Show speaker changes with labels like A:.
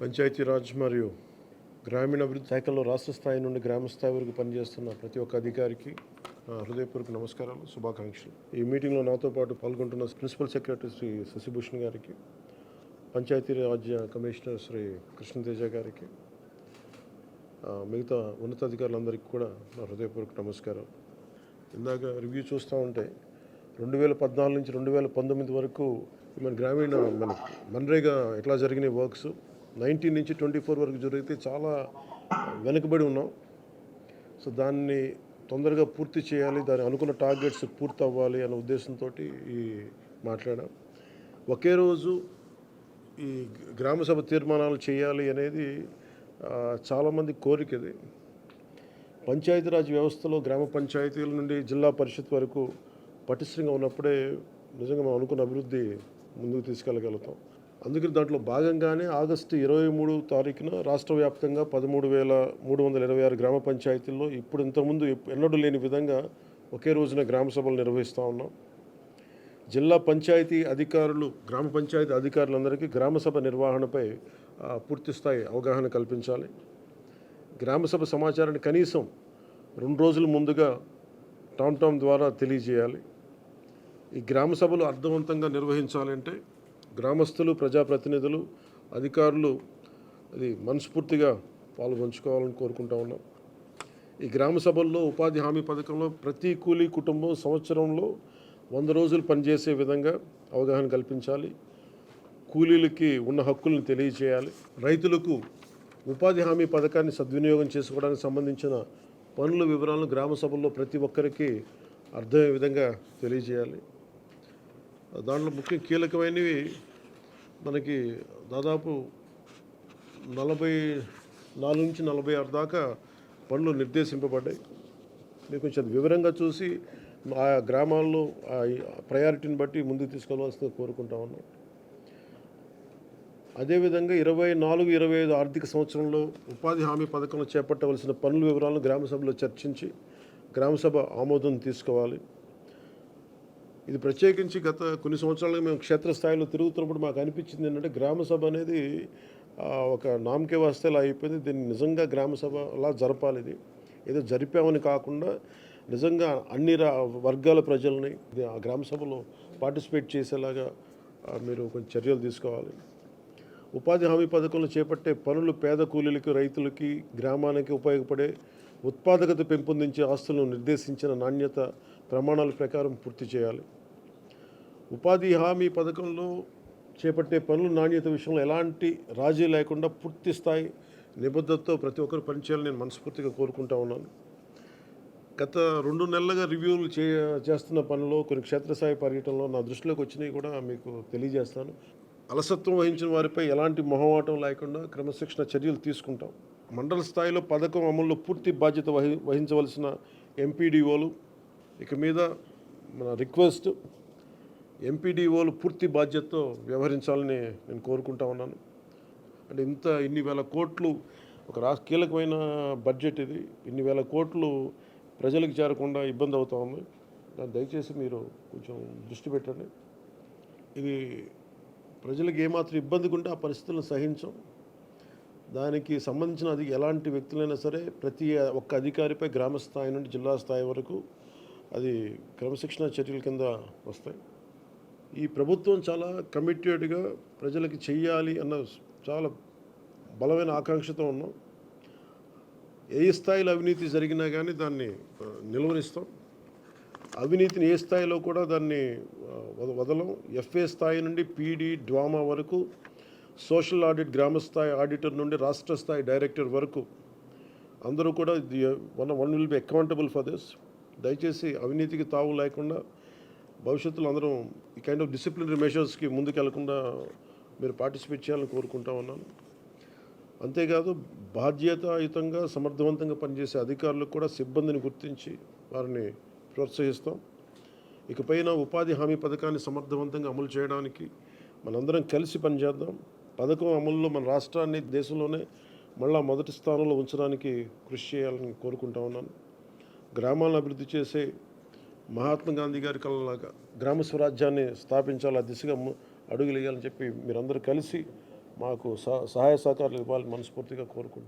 A: పంచాయతీరాజ్ మరియు గ్రామీణాభివృద్ధి శాఖలో రాష్ట్ర స్థాయి నుండి గ్రామ స్థాయి వరకు పనిచేస్తున్న ప్రతి ఒక్క అధికారికి హృదయపూర్వక నమస్కారాలు, శుభాకాంక్షలు. ఈ మీటింగ్లో నాతో పాటు పాల్గొంటున్న ప్రిన్సిపల్ సెక్రటరీ శ్రీ శశిభూషణ్ గారికి, పంచాయతీరాజ్ కమిషనర్ శ్రీ కృష్ణతేజ గారికి, మిగతా ఉన్నతాధికారులందరికీ కూడా నా హృదయపూర్వక నమస్కారాలు. ఇందాక రివ్యూ చూస్తూ ఉంటే 2014 నుంచి 2019 వరకు మన మన్రేగా ఎట్లా జరిగినాయి వర్క్స్, 19 నుంచి 24 వరకు జరిగితే చాలా వెనుకబడి ఉన్నాం. సో దాన్ని తొందరగా పూర్తి చేయాలి, దాని అనుకున్న టార్గెట్స్ పూర్తి అవ్వాలి అనే ఉద్దేశంతో ఈ మాట్లాడాం. ఒకే రోజు ఈ గ్రామసభ తీర్మానాలు చేయాలి అనేది చాలామంది కోరిక. ఇది పంచాయతీరాజ్ వ్యవస్థలో గ్రామ పంచాయతీల నుండి జిల్లా పరిషత్ వరకు పటిష్టంగా ఉన్నప్పుడే నిజంగా మనం అనుకున్న అభివృద్ధి ముందుకు తీసుకెళ్ళగలుగుతాం. అందుకని దాంట్లో భాగంగానే ఆగస్టు 23 తారీఖున రాష్ట్ర వ్యాప్తంగా 13,326 గ్రామ పంచాయతీల్లో ఇప్పుడు ఇంతకుముందు ఎన్నడూ లేని విధంగా ఒకే రోజున గ్రామ సభలు నిర్వహిస్తూ ఉన్నాం. జిల్లా పంచాయతీ అధికారులు, గ్రామ పంచాయతీ అధికారులందరికీ గ్రామసభ నిర్వహణపై పూర్తిస్థాయి అవగాహన కల్పించాలి. గ్రామసభ సమాచారాన్ని కనీసం 2 రోజుల ముందుగా టామ్ ద్వారా తెలియజేయాలి. ఈ గ్రామ సభలు అర్థవంతంగా నిర్వహించాలంటే గ్రామస్తులు, ప్రజాప్రతినిధులు, అధికారులు అది మనస్ఫూర్తిగా పాల్గొంచుకోవాలని కోరుకుంటా ఉన్నాం. ఈ గ్రామ సభల్లో ఉపాధి హామీ పథకంలో ప్రతి కూలీ కుటుంబం సంవత్సరంలో 100 రోజులు పనిచేసే విధంగా అవగాహన కల్పించాలి. కూలీలకి ఉన్న హక్కులను తెలియజేయాలి. రైతులకు ఉపాధి హామీ పథకాన్ని సద్వినియోగం చేసుకోవడానికి సంబంధించిన పనుల వివరాలను గ్రామ సభల్లో ప్రతి ఒక్కరికి అర్థమయ్యే విధంగా తెలియజేయాలి. దాంట్లో ముఖ్య కీలకమైనవి మనకి దాదాపు 44 నుంచి 46 దాకా పనులు నిర్దేశింపబడ్డాయి. మీరు కొంచెం వివరంగా చూసి ఆ గ్రామాల్లో ప్రయారిటీని బట్టి ముందుకు తీసుకెళ్లవలసిందిగా కోరుకుంటా ఉన్నాం. అదేవిధంగా 24-25 ఆర్థిక సంవత్సరంలో ఉపాధి హామీ పథకంలో చేపట్టవలసిన పనుల వివరాలను గ్రామసభలో చర్చించి గ్రామసభ ఆమోదం తీసుకోవాలి. ఇది ప్రత్యేకించి గత కొన్ని సంవత్సరాలుగా మేము క్షేత్రస్థాయిలో తిరుగుతున్నప్పుడు మాకు అనిపించింది ఏంటంటే, గ్రామసభ అనేది ఒక నామకే వాస్తేలా అయిపోయింది. దీన్ని నిజంగా గ్రామసభ అలా జరపాలి. ఇది ఏదో జరిపామని కాకుండా నిజంగా అన్ని వర్గాల ప్రజల్ని ఆ గ్రామసభలో పార్టిసిపేట్ చేసేలాగా మీరు కొంచెం చర్యలు తీసుకోవాలి. ఉపాధి హామీ పథకంలో చేపట్టే పనులు పేద కూలీలకి, రైతులకి, గ్రామానికి ఉపయోగపడే ఉత్పాదకత పెంపొందించే ఆస్తులను నిర్దేశించిన నాణ్యత ప్రమాణాల ప్రకారం పూర్తి చేయాలి. ఉపాధి హామీ పథకంలో చేపట్టే పనుల నాణ్యత విషయంలో ఎలాంటి రాజీ లేకుండా పూర్తి స్థాయి నిబద్ధతతో ప్రతి ఒక్కరు పనిచేయాలని నేను మనస్ఫూర్తిగా కోరుకుంటా ఉన్నాను. గత 2 నెలలుగా రివ్యూలు చేస్తున్న పనుల్లో కొన్ని క్షేత్రస్థాయి పర్యటనలో నా దృష్టిలోకి వచ్చినవి కూడా మీకు తెలియజేస్తాను. అలసత్వం వహించిన వారిపై ఎలాంటి మొహమాటం లేకుండా క్రమశిక్షణ చర్యలు తీసుకుంటాం. మండల స్థాయిలో పథకం అమల్లో పూర్తి బాధ్యత వహించవలసిన ఎంపీడీఓలు ఇక మీద మన రిక్వెస్ట్, ఎంపీడీఓలు పూర్తి బాధ్యతతో వ్యవహరించాలని నేను కోరుకుంటా ఉన్నాను. అంటే ఇన్ని వేల కోట్లు ఒక కీలకమైన బడ్జెట్ ఇది. ఇన్ని వేల కోట్లు ప్రజలకు చేరకుండా ఇబ్బంది అవుతూ ఉంది. దయచేసి మీరు కొంచెం దృష్టి పెట్టండి. ఇది ప్రజలకు ఏమాత్రం ఇబ్బందిగా ఉంటే ఆ పరిస్థితులను సహించం. దానికి సంబంధించిన ఎలాంటి వ్యక్తులైనా సరే ప్రతి ఒక్క అధికారిపై గ్రామ స్థాయి నుండి జిల్లా స్థాయి వరకు అది క్రమశిక్షణ చర్యల కింద వస్తాయి. ఈ ప్రభుత్వం చాలా కమిటెడ్గా ప్రజలకి చెయ్యాలి అన్న చాలా బలమైన ఆకాంక్షతో ఉన్నాం. ఏ స్థాయిలో అవినీతి జరిగినా కానీ దాన్ని నిలువరిస్తాం. అవినీతిని ఏ స్థాయిలో కూడా దాన్ని వదలం. ఎఫ్ఏ స్థాయి నుండి పీడీ, డ్వామా వరకు, సోషల్ ఆడిట్ గ్రామస్థాయి ఆడిటర్ నుండి రాష్ట్ర స్థాయి డైరెక్టర్ వరకు అందరూ కూడా one will be accountable for this. దయచేసి అవినీతికి తావు లేకుండా భవిష్యత్తులో అందరం ఈ కైండ్ ఆఫ్ డిసిప్లినరీ మెషర్స్కి ముందుకెళ్లకుండా మీరు పార్టిసిపేట్ చేయాలని కోరుకుంటా ఉన్నాను. అంతేకాదు బాధ్యతాయుతంగా సమర్థవంతంగా పనిచేసే అధికారులకు కూడా సిబ్బందిని గుర్తించి వారిని ప్రోత్సహిస్తాం. ఇకపైన ఉపాధి హామీ పథకాన్ని సమర్థవంతంగా అమలు చేయడానికి మనందరం కలిసి పనిచేద్దాం. పథకం అమలులో మన రాష్ట్రాన్ని దేశంలోనే మళ్ళా మొదటి స్థానంలో ఉంచడానికి కృషి చేయాలని కోరుకుంటా ఉన్నాను. గ్రామాలను అభివృద్ధి చేసే మహాత్మా గాంధీ గారి కళలాగా గ్రామ స్వరాజ్యాన్ని స్థాపించాలి, ఆ దిశగా అడుగులు వేయాలని చెప్పి మీరందరూ కలిసి మాకు సహాయ సహకారాలు ఇవ్వాలని మనస్ఫూర్తిగా కోరుకుంటున్నాను.